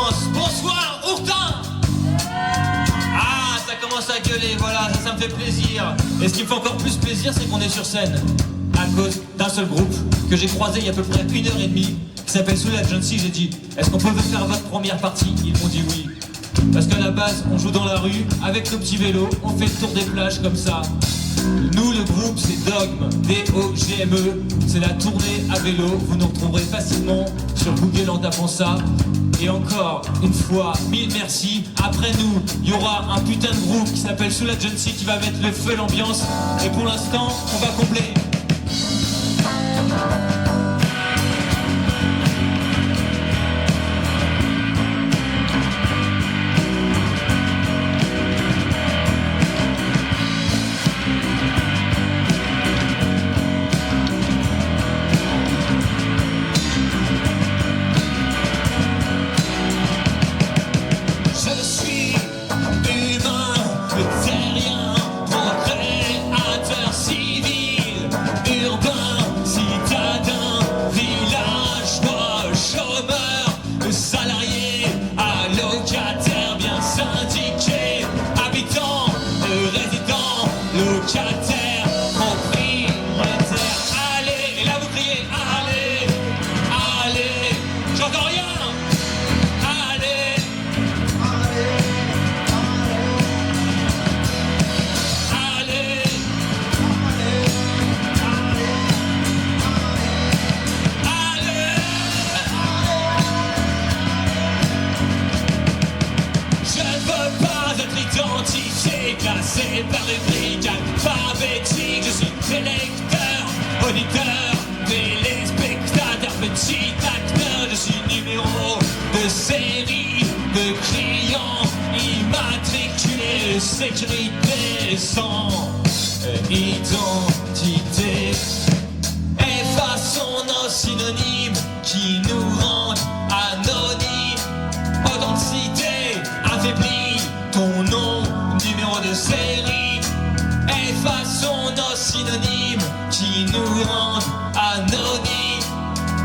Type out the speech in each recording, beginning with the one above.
commence. Bonsoir, Ourtin. Ah, ça commence à gueuler, voilà, ça me fait plaisir. Et ce qui me fait encore plus plaisir, c'est qu'on est sur scène. À cause d'un seul groupe que j'ai croisé il y a à peu près 1h30, qui s'appelle Soul Agency. J'ai dit, est-ce qu'on peut faire votre première partie? Ils m'ont dit oui. Parce qu'à la base, on joue dans la rue, avec nos petits vélos, on fait le tour des plages comme ça. Nous, le groupe, c'est Dogme, D-O-G-M-E. C'est la tournée à vélo, vous nous retrouverez facilement sur Google en tapant ça. Et encore une fois, mille merci. Après nous, il y aura un putain de groupe qui s'appelle Soul Agency qui va mettre le feu, l'ambiance. Et pour l'instant, on va combler. Classé par rubrique alphabétique, je suis électeur, auditeur, téléspectateur, petit acteur, je suis numéro de série, de client, immatriculé, sécurité sans identité. Effaçons nos synonymes qui nous rendent anonymes. Authenticité affaiblie, ton nom, numéro de série. Effaçons nos synonymes qui nous rendent anonymes.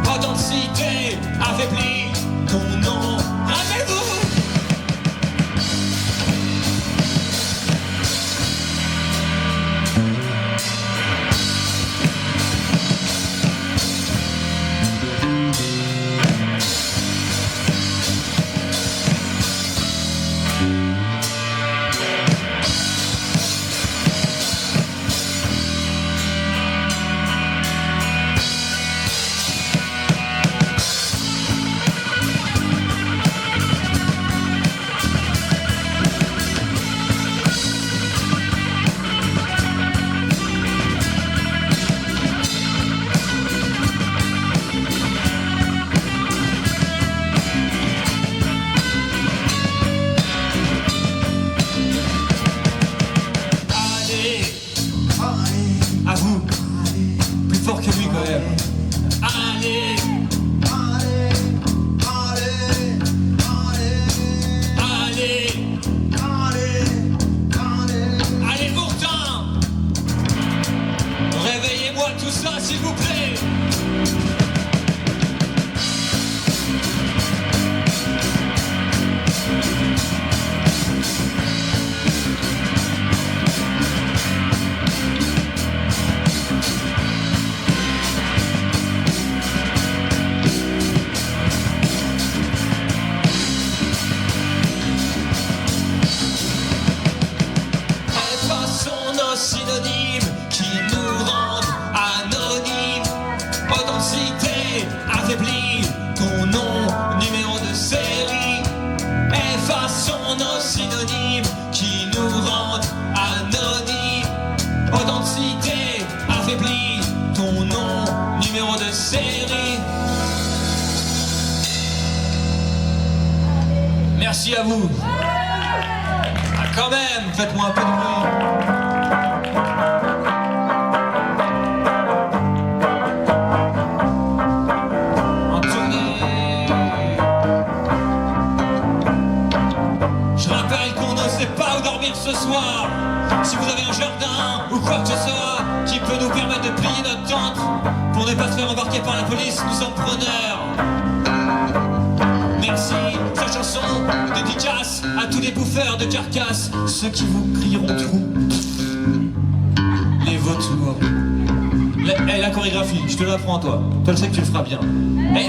Authenticité affaiblie, ton nom. Rappelez-vous. À vous, plus fort que lui quand même. Allez, allez, allez, allez, allez, allez, allez, pourtant, réveillez-moi tout ça s'il vous plaît. Synonymes qui nous rendent anonymes. Authenticité affaiblie, ton nom, numéro de série. Effaçons nos synonymes qui nous rendent anonymes. Authenticité affaiblie, ton nom, numéro de série. Merci à vous. Ah, quand même, faites-moi un peu de bruit. Ce soir, si vous avez un jardin ou quoi que ce soit qui peut nous permettre de plier notre tente pour ne pas se faire embarquer par la police, nous sommes preneurs. Merci, sa chanson à tous les bouffeurs de carcasses, ceux qui vous crieront trou. Les vautours. La chorégraphie, je te l'apprends toi. Toi je sais que tu le feras bien.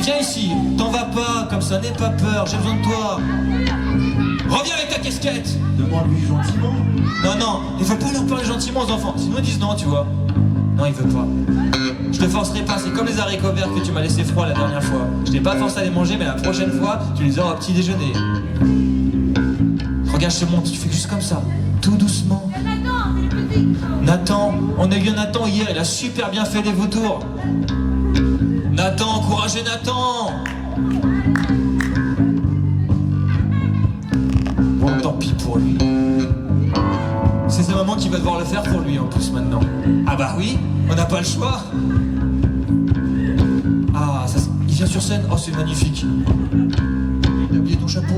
Viens ici, t'en vas pas, comme ça, n'aie pas peur, j'ai besoin de toi. Reviens avec ta casquette. Demande-lui gentiment. Non, il faut pas leur parler gentiment aux enfants, sinon ils disent non, tu vois. Non, il veut pas. Je te forcerai pas, c'est comme les haricots verts que tu m'as laissé froids la dernière fois. Je t'ai pas forcé à les manger, mais la prochaine fois, tu les auras au petit déjeuner. Regarde, je te montre, tu fais juste comme ça, tout doucement. Nathan, on a eu un Nathan hier, il a super bien fait des vautours. Nathan, encouragez Nathan. Bon, tant pis pour lui. C'est sa maman qui va devoir le faire pour lui en plus maintenant. Ah bah oui, on n'a pas le choix. Ah, ça, il vient sur scène, oh c'est magnifique. Il a oublié ton chapeau.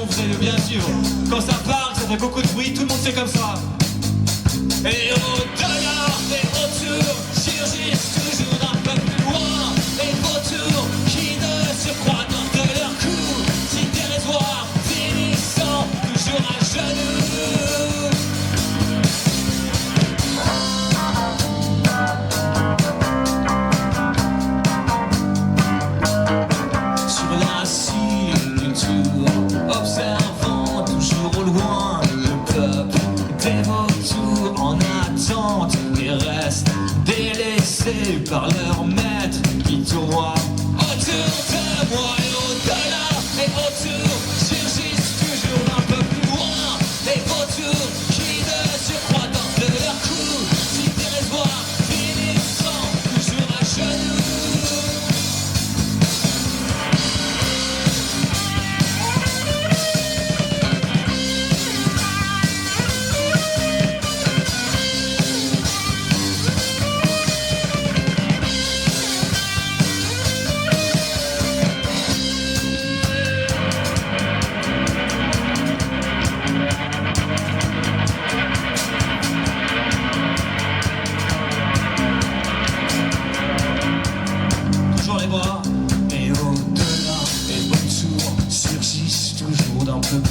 Vous allez bien sûr, quand ça parle, ça fait beaucoup de bruit, tout le monde fait comme ça. Et au-delà, et autour, surgissent toujours d'un peu plus loin, les vautours qui de surcroît tentent de leur coup, si dérisoire, finissant toujours à genoux. Sur la cime d'une tour, observant toujours au loin le peuple des vautours en attente et restent délaissés par leur maître qui tournoie autour de moi et au-delà et autour surgissent toujours d'un peu plus loin les vautours qui de surcroît tentent de leur coup si dérisoire finissant toujours à genoux.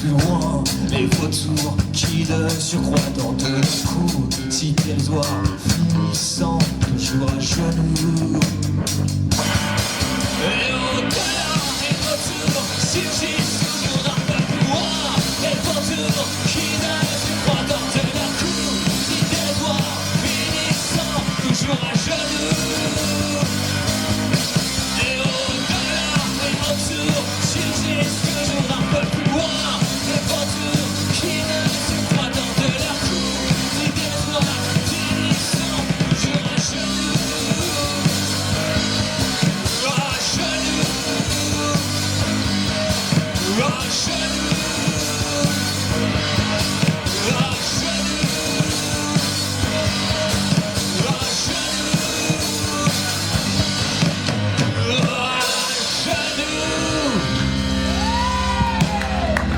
Plus loin, les vautours qui de surcroît tentent le coup, si dérisoire, finissant toujours à genoux. Et au-delà, les vautours surgissent toujours d'un peu plus loin, les vautours qui de surcroît tentent le coup, si dérisoire, finissant toujours à genoux. Et au-delà, les vautours surgissent toujours d'un peu plus loin. Les vautours qui ne surcroît tentent de leur coup, si dérisoire, finissant toujours à genoux. À genoux. À genoux. À genoux. À genoux.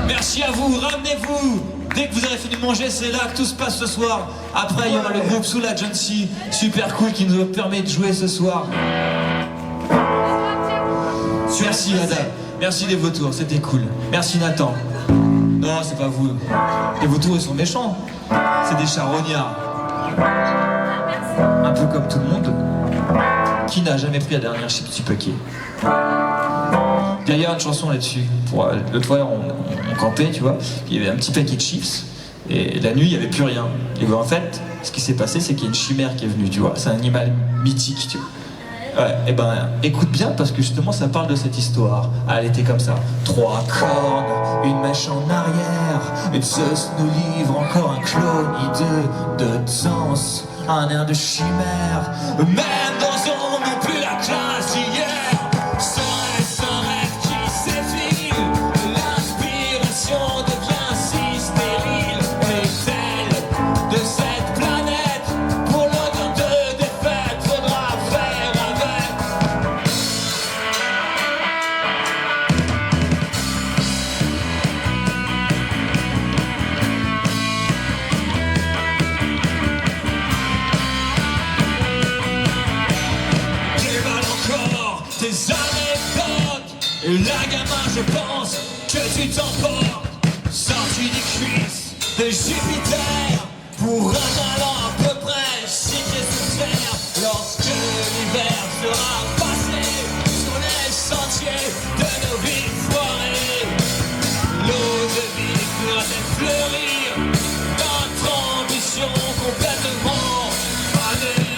Merci à vous, ramenez-vous. Dès que vous aurez fini de manger, c'est là que tout se passe ce soir. Après, il y aura le groupe Sous la Agency, super cool, qui nous permet de jouer ce soir. Merci madame, merci les vautours, c'était cool. Merci Nathan. Non, c'est pas vous. Les vautours, ils sont méchants. C'est des charognards. Un peu comme tout le monde. Qui n'a jamais pris la dernière chips du paquet? D'ailleurs, une chanson là-dessus. L'autre fois, on campait, tu vois, il y avait un petit paquet de chips, et la nuit, il n'y avait plus rien. Et ben, en fait, ce qui s'est passé, c'est qu'il y a une chimère qui est venue, tu vois. C'est un animal mythique, tu vois. Ouais, et ben, écoute bien, parce que justement, ça parle de cette histoire. Ah, elle était comme ça. 3 cornes, une mèche en arrière, une sauce nous livre encore un clone hideux de sens, un air de chimère. Même dans on n'a plus la classe d'hier. Serait-ce un rêve qui s'effile? L'inspiration devient si stérile. Est-elle de cette planète? Pour l'odeur de défaite, faudra faire avec. J'ai mal encore tes anecdotes. Et là, gamin, je pense que tu t'emportes. Sorti des cuisses de Jupiter pour un talent à peu près 6 pieds sous terre. Lorsque l'hiver sera passé sur les sentiers de nos villes foirées, l'eau de vie pourra-t-elle fleurir? Notre ambition complètement fanée.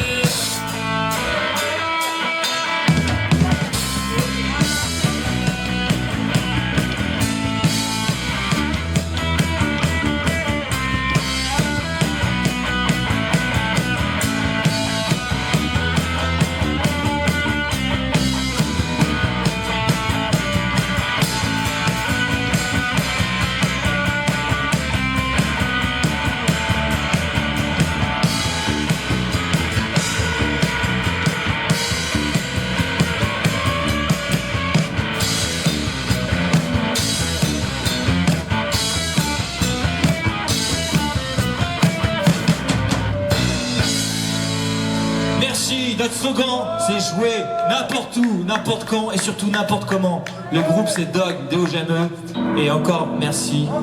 Merci, notre slogan, c'est jouer n'importe où, n'importe quand et surtout n'importe comment. Le groupe c'est Dog, D-O-G-M-E. Et encore merci. On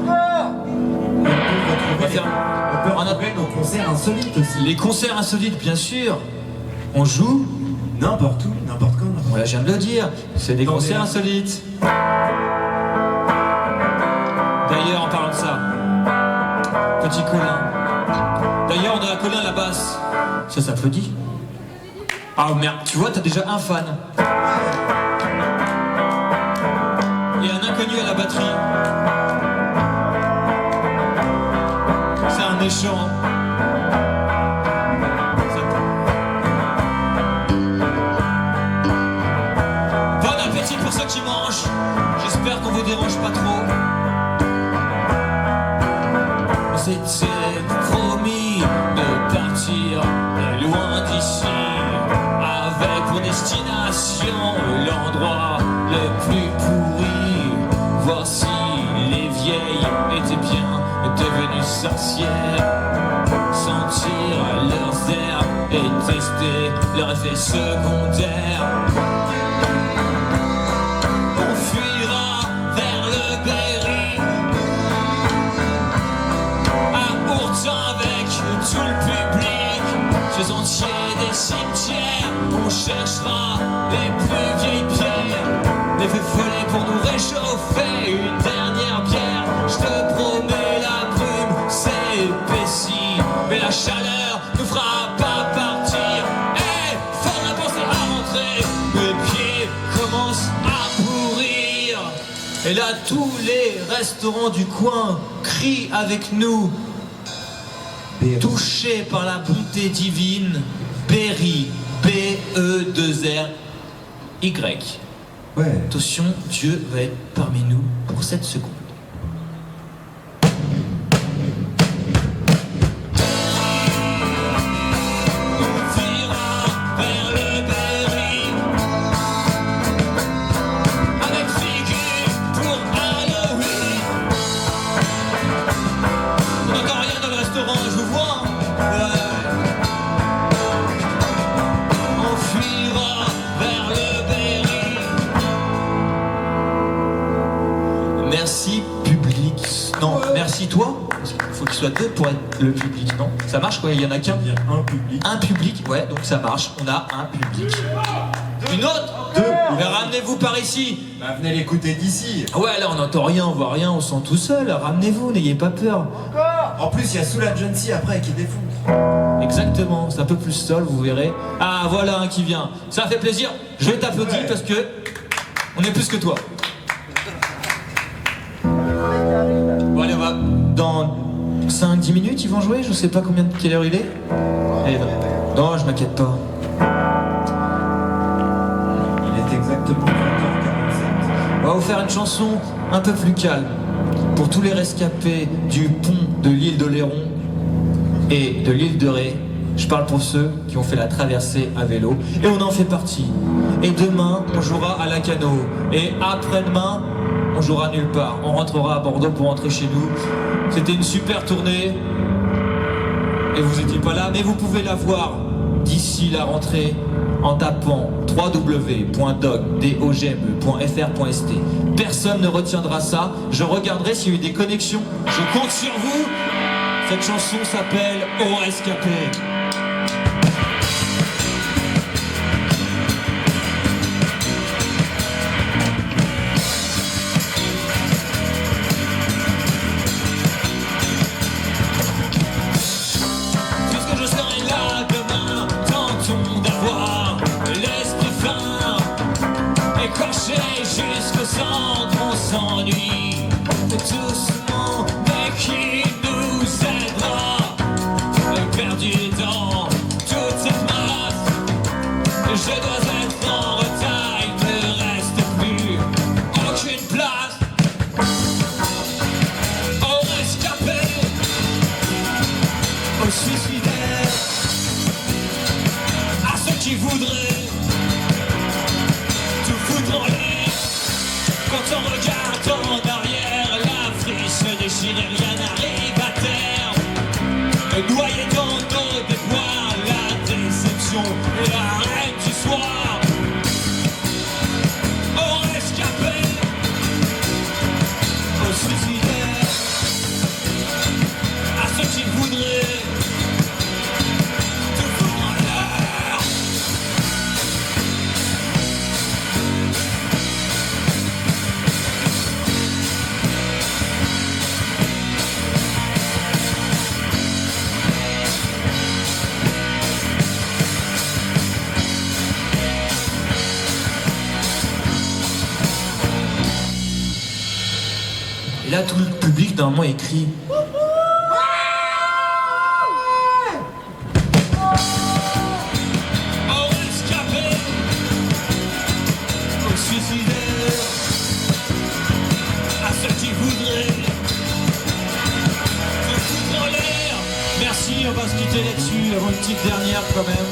peut retrouver nos concerts insolites aussi. Les concerts insolites, bien sûr. On joue. N'importe où, n'importe quand. Voilà, je viens de le dire. C'est des Non, concerts mais- insolites. D'ailleurs, en parlant de ça, petit Colin. D'ailleurs, on a Colin à la basse. Ça s'applaudit. Ah merde, tu vois, t'as déjà un fan. Et un inconnu à la batterie. C'est un méchant. Bon appétit pour ceux qui mangent. J'espère qu'on vous dérange pas trop. C'était promis de partir loin d'ici, avec pour destination l'endroit le plus pourri. Voici les vieilles étaient bien devenues sorcières, sentir leurs airs et tester leurs effets secondaires. On fuira vers le Berry, à Ourtin avec tout le public, chez entiers des cimetières. On cherchera les plus vieilles pierres, les feux follets pour nous réchauffer. Une dernière bière, je te promets, la brume s'épaissit, mais la chaleur nous fera pas partir. Eh, faudra penser à rentrer, mes pieds commencent à pourrir. Et là, tous les restaurants du coin crient avec nous, touchés par la bonté divine. Berry, B-E-2-R-Y. Ouais. Attention, Dieu va être parmi nous pour 7 secondes. On ira vers le Berry, avec figure pour Halloween. On n'a encore rien dans le restaurant, je vous vois. Ouais. On fuira vers le Berry. Merci public. Non, merci toi. Faut qu'il soit 2 pour être le public, non? Ça marche quoi, il y en a qu'un? Il y a un public. Un public, ouais, donc ça marche. On a un public. Une autre? Deux. Mais ramenez-vous par ici. Bah, venez l'écouter d'ici. Ouais, là on n'entend rien, on voit rien, on sent tout seul. Ramenez-vous, n'ayez pas peur. En plus, il y a Soul Agency après qui défonce. Exactement, c'est un peu plus sol, vous verrez. Ah, voilà un qui vient. Ça fait plaisir. Je vais t'applaudir parce que on est plus que toi. Bon, allez, on va. Dans 5-10 minutes, ils vont jouer. Je sais pas quelle heure il est. Eh, non, je m'inquiète pas. Il est exactement 20h47. On va vous faire une chanson un peu plus calme. Pour tous les rescapés du pont de l'île d'Oléron et de l'île de Ré. Je parle pour ceux qui ont fait la traversée à vélo. Et on en fait partie. Et demain, on jouera à Lacanau. Et après-demain, on jouera nulle part. On rentrera à Bordeaux pour rentrer chez nous. C'était une super tournée. Et vous n'étiez pas là, mais vous pouvez la voir d'ici la rentrée en tapant www.dogme.fr.st. Personne ne retiendra ça. Je regarderai s'il y a eu des connexions. Je compte sur vous. Cette chanson s'appelle Au rescapé. Puisque je serai là demain, tentons d'avoir l'esprit fin, écorché jusqu'au centre, on s'ennuie doucement, mais qui nous aidera, perdu dans toute cette masse. Je dois être en retard, il ne reste plus aucune place. Aux rescapés, aux suicidaires, à ceux qui voudraient tout foutre en l'air. Quand on regarde en arrière, la friche se déchire et rien n'arrive à terre. Noyé dans nos déboires, la déception et la reine du soir. Aux rescapés, aux suicidaires, à ceux qui voudraient tout foutre en l'air. Et là, tout le public, normalement, écrit. Aux rescapés, aux suicidaires, à ceux qui voudraient se foutre en l'air. Merci, on va se quitter là-dessus avant une petite dernière quand même.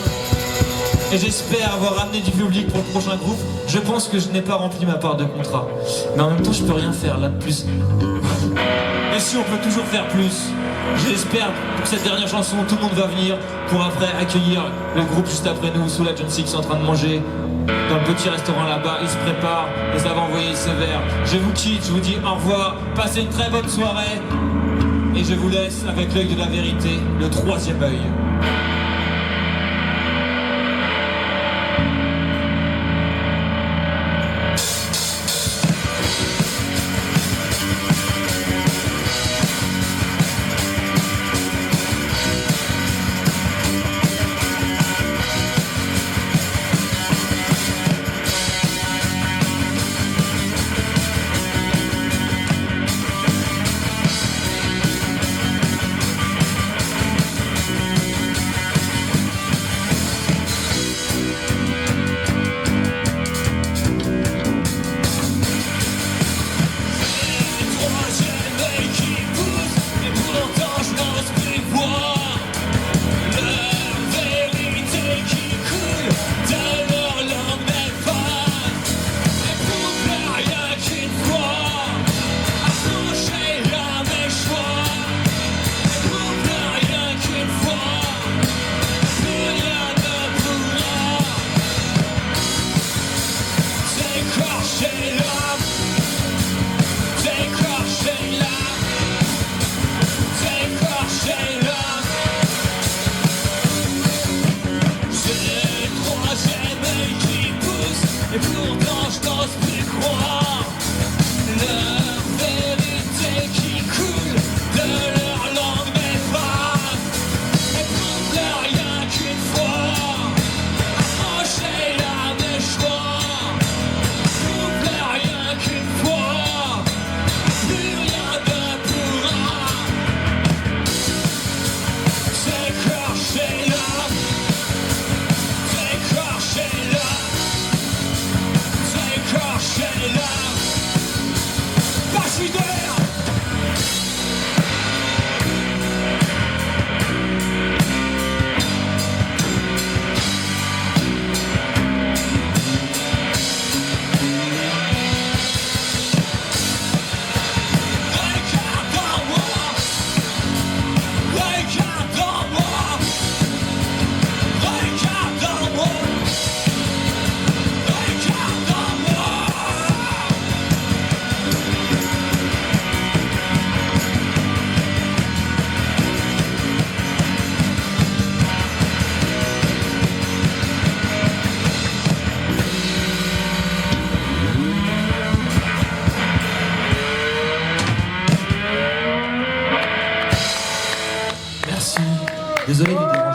Et j'espère avoir ramené du public pour le prochain groupe. Je pense que je n'ai pas rempli ma part de contrat. Mais en même temps, je peux rien faire là de plus. Et si on peut toujours faire plus. J'espère pour cette dernière chanson, tout le monde va venir pour après accueillir le groupe juste après nous, Soul Agency, qui sont en train de manger dans le petit restaurant là-bas. Ils se préparent et ça va envoyer ce verre. Je vous quitte, je vous dis au revoir. Passez une très bonne soirée. Et je vous laisse avec l'œil de la vérité, le troisième œil. Désolé du dérangement.